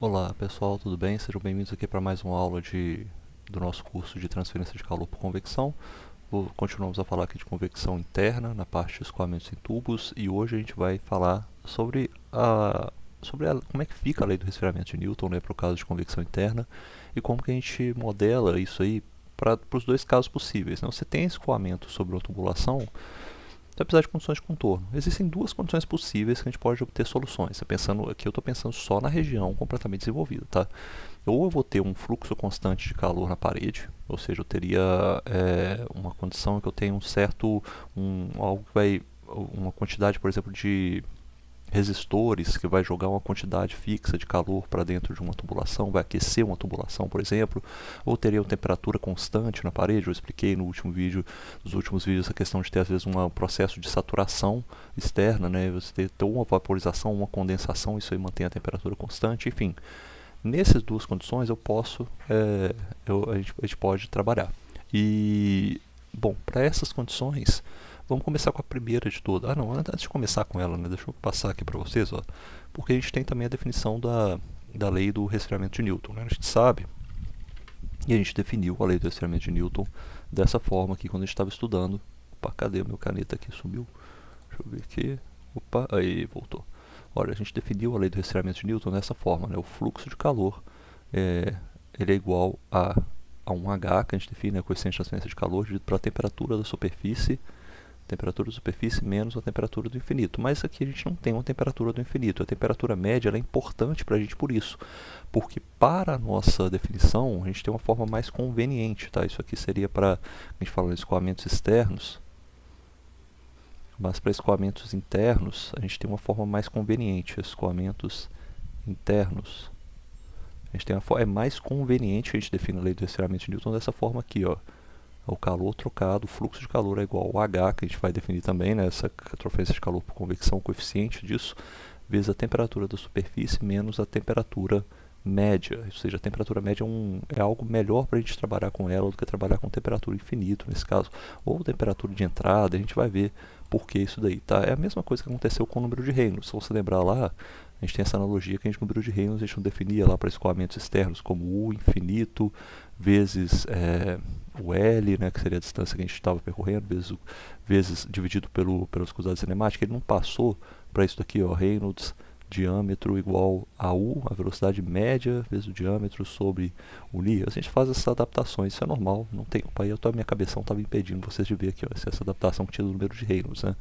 Olá pessoal, tudo bem? Sejam bem-vindos aqui para mais uma aula do nosso curso de transferência de calor por convecção. Continuamos a falar aqui de convecção interna na parte de escoamentos em tubos e hoje a gente vai falar sobre como é que fica a lei do resfriamento de Newton, né, para o caso de convecção interna e como que a gente modela isso aí para os dois casos possíveis, né? Você tem escoamento sobre uma tubulação, vai precisar de condições de contorno. Existem duas condições possíveis que a gente pode obter soluções. Aqui eu estou pensando só na região completamente desenvolvida, tá? Ou eu vou ter um fluxo constante de calor na parede, ou seja, eu teria uma condição em que eu tenho algo que vai, uma quantidade, por exemplo, de resistores que vai jogar uma quantidade fixa de calor para dentro de uma tubulação, vai aquecer uma tubulação, por exemplo, ou teria uma temperatura constante na parede. Eu expliquei nos últimos vídeos, a questão de ter às vezes um processo de saturação externa, né? Você ter uma vaporização, uma condensação, isso aí mantém a temperatura constante, enfim. Nessas duas condições eu posso, a gente pode trabalhar. E, bom, para essas condições, vamos começar com a primeira de todas. Não, antes de começar com ela, né, deixa eu passar aqui para vocês, ó, porque a gente tem também a definição da lei do resfriamento de Newton, né? A gente sabe, e a gente definiu a lei do resfriamento de Newton dessa forma aqui quando a gente estava estudando. Opa, cadê o meu caneta aqui? Sumiu. Deixa eu ver aqui. Opa, aí, voltou. Olha, a gente definiu a lei do resfriamento de Newton dessa forma, né? O fluxo de calor ele é igual a um H, que a gente define, a coeficiente de transferência de calor, dividido pela temperatura da superfície menos a temperatura do infinito. Mas aqui a gente não tem uma temperatura do infinito. A temperatura média ela é importante para a gente por isso, porque para a nossa definição a gente tem uma forma mais conveniente, tá? Isso aqui seria para, a gente fala de escoamentos externos, mas para escoamentos internos a gente tem uma forma mais conveniente. Escoamentos internos, a gente tem é mais conveniente, a gente define a lei do resfriamento de Newton dessa forma aqui, ó. O calor trocado, o fluxo de calor é igual ao H, que a gente vai definir também, né, essa transferência de calor por convecção, o coeficiente disso, vezes a temperatura da superfície menos a temperatura média. Ou seja, a temperatura média é algo melhor para a gente trabalhar com ela do que trabalhar com temperatura infinito, nesse caso. Ou temperatura de entrada, a gente vai ver por que isso daí, tá? É a mesma coisa que aconteceu com o número de Reynolds. Se você lembrar lá, a gente tem essa analogia que a gente, número de Reynolds, a gente não definia lá para escoamentos externos como U infinito vezes o L, né, que seria a distância que a gente estava percorrendo, vezes dividido pela viscosidade cinemática. Ele não passou para isso daqui, ó, Reynolds diâmetro igual a U, a velocidade média vezes o diâmetro sobre o Li. A gente faz essas adaptações, isso é normal, não tem culpa aí, a minha cabeção estava impedindo vocês de ver aqui, ó, essa adaptação que tinha do número de Reynolds, né?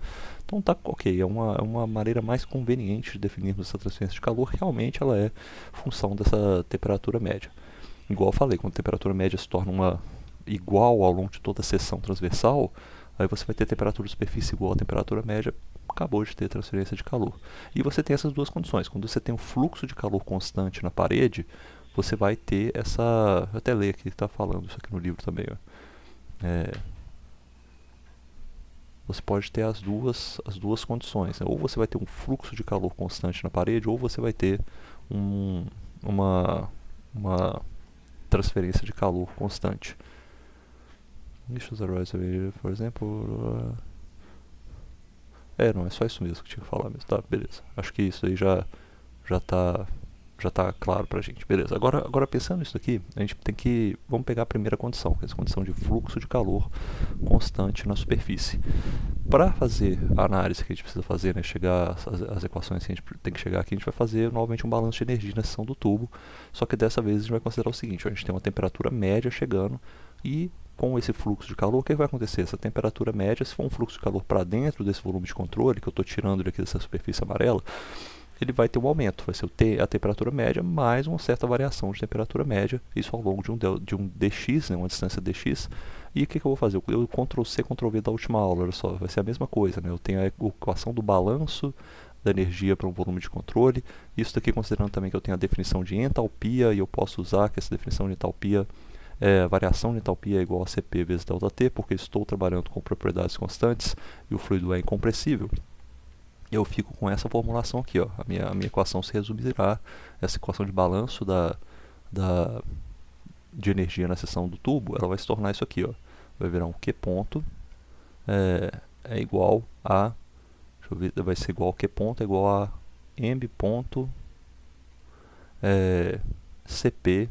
Então tá ok, é uma maneira mais conveniente de definirmos essa transferência de calor, realmente ela é função dessa temperatura média. Igual eu falei, quando a temperatura média se torna igual ao longo de toda a seção transversal, aí você vai ter temperatura de superfície igual à temperatura média, acabou de ter transferência de calor. E você tem essas duas condições. Quando você tem um fluxo de calor constante na parede, você vai ter essa... Eu até leio aqui que está falando isso aqui no livro também. Ó. Você pode ter as duas condições. Né? Ou você vai ter um fluxo de calor constante na parede, ou você vai ter uma transferência de calor constante. Por exemplo... não, é só isso mesmo que tinha que falar mesmo, tá? Beleza. Acho que isso aí já tá claro pra gente. Beleza. Agora pensando nisso daqui, a gente tem que... Vamos pegar a primeira condição, que é essa condição de fluxo de calor constante na superfície. Para fazer a análise que a gente precisa fazer, né, chegar às equações que a gente tem que chegar aqui, a gente vai fazer novamente um balanço de energia na seção do tubo, só que dessa vez a gente vai considerar o seguinte, ó, a gente tem uma temperatura média chegando e com esse fluxo de calor, o que vai acontecer? Essa temperatura média, se for um fluxo de calor para dentro desse volume de controle, que eu estou tirando daqui dessa superfície amarela, ele vai ter um aumento, vai ser a temperatura média mais uma certa variação de temperatura média, isso ao longo de um dx, né, uma distância dx. E o que eu vou fazer? Eu Ctrl+C, Ctrl+V da última aula, olha só, vai ser a mesma coisa, né? Eu tenho a equação do balanço da energia para um volume de controle, isso daqui considerando também que eu tenho a definição de entalpia, e eu posso usar que essa definição de entalpia a variação de entalpia é igual a Cp vezes ΔT, porque estou trabalhando com propriedades constantes e o fluido é incompressível. Eu fico com essa formulação aqui, ó. A minha equação se resumirá, essa equação de balanço de energia na seção do tubo, ela vai se tornar isso aqui, ó. Vai virar um Q ponto é igual a, deixa eu ver, vai ser igual a Q ponto é igual a M ponto CP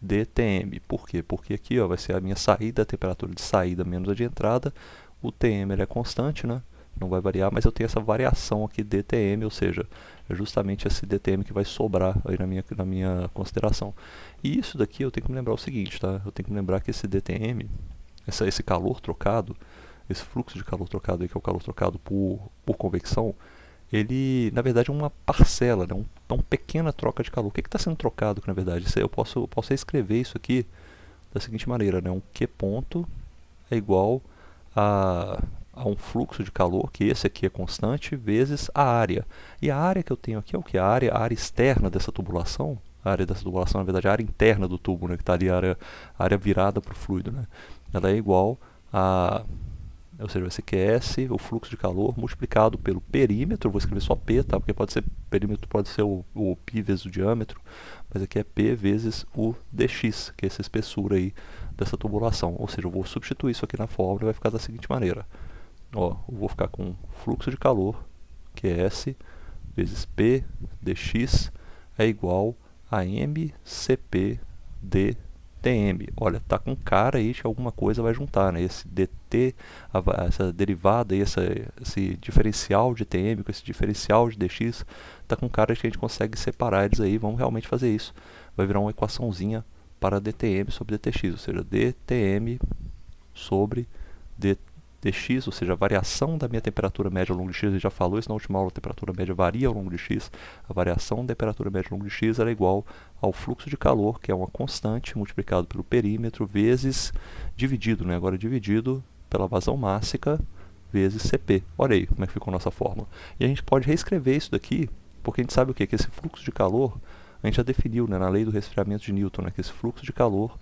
dTm. Por quê? Porque aqui ó, vai ser a minha saída, a temperatura de saída menos a de entrada. O Tm ele é constante, né? Não vai variar, mas eu tenho essa variação aqui dTm, ou seja, é justamente esse dTm que vai sobrar aí na minha consideração. E isso daqui eu tenho que me lembrar o seguinte, tá? Eu tenho que me lembrar que esse dTm, esse calor trocado, esse fluxo de calor trocado aí, que é o calor trocado por convecção, ele na verdade é uma parcela, né? Uma pequena troca de calor. O que está sendo trocado, que na verdade eu posso reescrever isso aqui da seguinte maneira, né? Um Q ponto é igual a um fluxo de calor, que esse aqui é constante, vezes a área. E a área que eu tenho aqui é o que? A área externa dessa tubulação. A área dessa tubulação, na verdade, a área interna do tubo, né? Que está ali, a área virada para o fluido, né? Ela é igual a... Ou seja, vai ser QS, o fluxo de calor, multiplicado pelo perímetro, vou escrever só P, tá? Porque perímetro pode ser o π vezes o diâmetro, mas aqui é P vezes o dx, que é essa espessura aí dessa tubulação. Ou seja, eu vou substituir isso aqui na fórmula e vai ficar da seguinte maneira. Ó, eu vou ficar com fluxo de calor, QS, vezes P dx, é igual a mCp dTm. Olha, tá com cara aí que alguma coisa vai juntar, né? Esse dt, essa derivada aí, esse diferencial de Tm com esse diferencial de dx, tá com cara que a gente consegue separar eles aí. Vamos realmente fazer isso. Vai virar uma equaçãozinha para dTm sobre dtx, ou seja, dTm sobre dx, ou seja, a variação da minha temperatura média ao longo de x, a gente já falou isso na última aula, a temperatura média varia ao longo de x, a variação da temperatura média ao longo de x era igual ao fluxo de calor, que é uma constante, multiplicado pelo perímetro, vezes, dividido, né? Agora dividido pela vazão mássica, vezes Cp. Olha aí como é que ficou a nossa fórmula. E a gente pode reescrever isso daqui, porque a gente sabe o quê? Que esse fluxo de calor, a gente já definiu, né, na lei do resfriamento de Newton, né, que esse fluxo de calor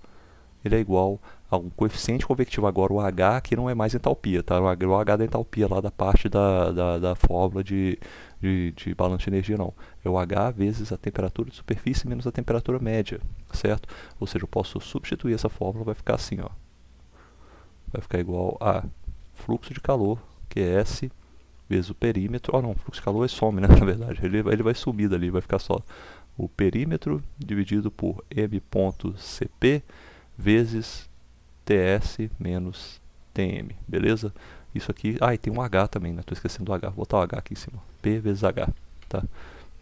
ele é igual a um coeficiente convectivo. Agora o H aqui não é mais entalpia, tá? O H da entalpia lá da parte da fórmula de balanço de energia, não. É o H vezes a temperatura de superfície menos a temperatura média, certo? Ou seja, eu posso substituir essa fórmula, vai ficar assim, ó. Vai ficar igual a fluxo de calor, que é S, vezes o perímetro. Não, fluxo de calor some, né? Na verdade, ele vai subir dali, vai ficar só o perímetro dividido por m.cp vezes TS menos TM, beleza? Isso aqui, e tem um H também, né? Tô esquecendo do H, vou botar o H aqui em cima, P vezes H, tá?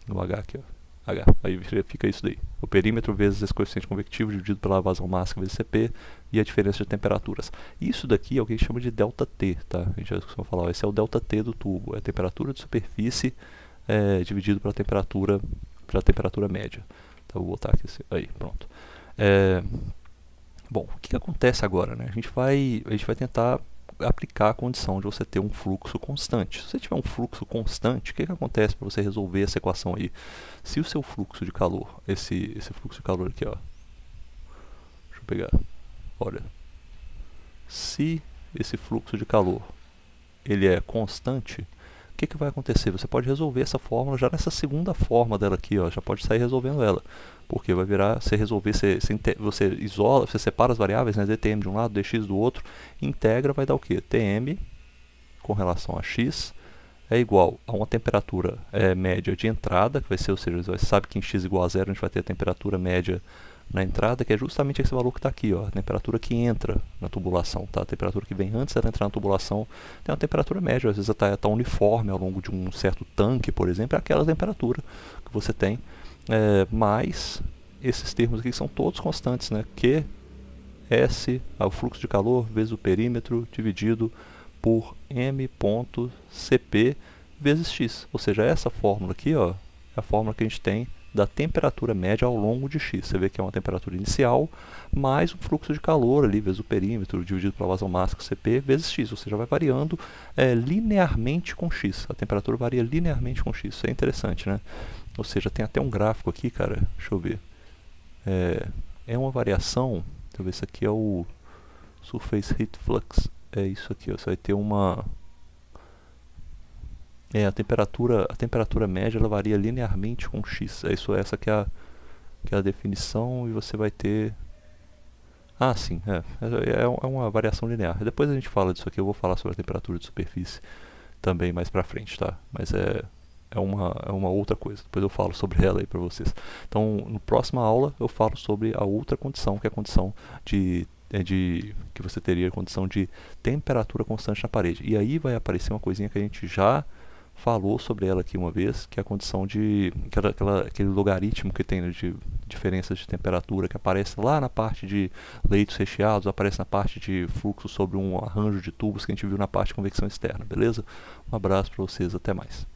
O H aqui, ó, H, aí fica isso daí. O perímetro vezes esse coeficiente convectivo dividido pela vazão máxima vezes Cp e a diferença de temperaturas. Isso daqui é o que a gente chama de ΔT, tá? A gente já costuma falar, ó, esse é o ΔT do tubo, é a temperatura de superfície dividido pela temperatura média. Então, vou botar aqui assim, aí, pronto. Bom, o que acontece agora, né? A gente vai tentar aplicar a condição de você ter um fluxo constante. Se você tiver um fluxo constante, o que acontece para você resolver essa equação aí? Se o seu fluxo de calor, esse fluxo de calor aqui, ó, deixa eu pegar, olha, se esse fluxo de calor ele é constante, o que vai acontecer? Você pode resolver essa fórmula já nessa segunda forma dela aqui, ó, já pode sair resolvendo ela. Porque vai virar, você resolver, você isola, você separa as variáveis, né, dTm de um lado, dx do outro, integra, vai dar o quê? Tm com relação a x é igual a uma temperatura média de entrada, que vai ser, ou seja, você sabe que em x igual a zero a gente vai ter a temperatura média na entrada, que é justamente esse valor que está aqui, ó, a temperatura que entra na tubulação, tá? A temperatura que vem antes dela entrar na tubulação tem uma temperatura média, às vezes está uniforme ao longo de um certo tanque, por exemplo, é aquela temperatura que você tem, mais esses termos aqui são todos constantes, né? Q, S, o fluxo de calor, vezes o perímetro, dividido por m.cp vezes x, ou seja, essa fórmula aqui, ó, é a fórmula que a gente tem da temperatura média ao longo de x. Você vê que é uma temperatura inicial mais um fluxo de calor ali, vezes o perímetro, dividido pela vazão máxima Cp, vezes x. Ou seja, vai variando linearmente com x. A temperatura varia linearmente com x. Isso é interessante, né? Ou seja, tem até um gráfico aqui, cara. Deixa eu ver. É uma variação. Deixa eu ver, isso aqui é o Surface Heat Flux. É isso aqui, ó. Você vai ter uma... a temperatura média ela varia linearmente com x. Essa que é a definição, e você vai ter... sim, é uma variação linear. Depois a gente fala disso aqui, eu vou falar sobre a temperatura de superfície também mais pra frente, tá? Mas é uma outra coisa. Depois eu falo sobre ela aí para vocês. Então, na próxima aula eu falo sobre a outra condição, que é a condição que você teria a condição de temperatura constante na parede. E aí vai aparecer uma coisinha que a gente já falou sobre ela aqui uma vez, que é a condição de aquele logaritmo que tem de diferenças de temperatura que aparece lá na parte de leitos recheados, aparece na parte de fluxo sobre um arranjo de tubos que a gente viu na parte de convecção externa, beleza? Um abraço para vocês, até mais.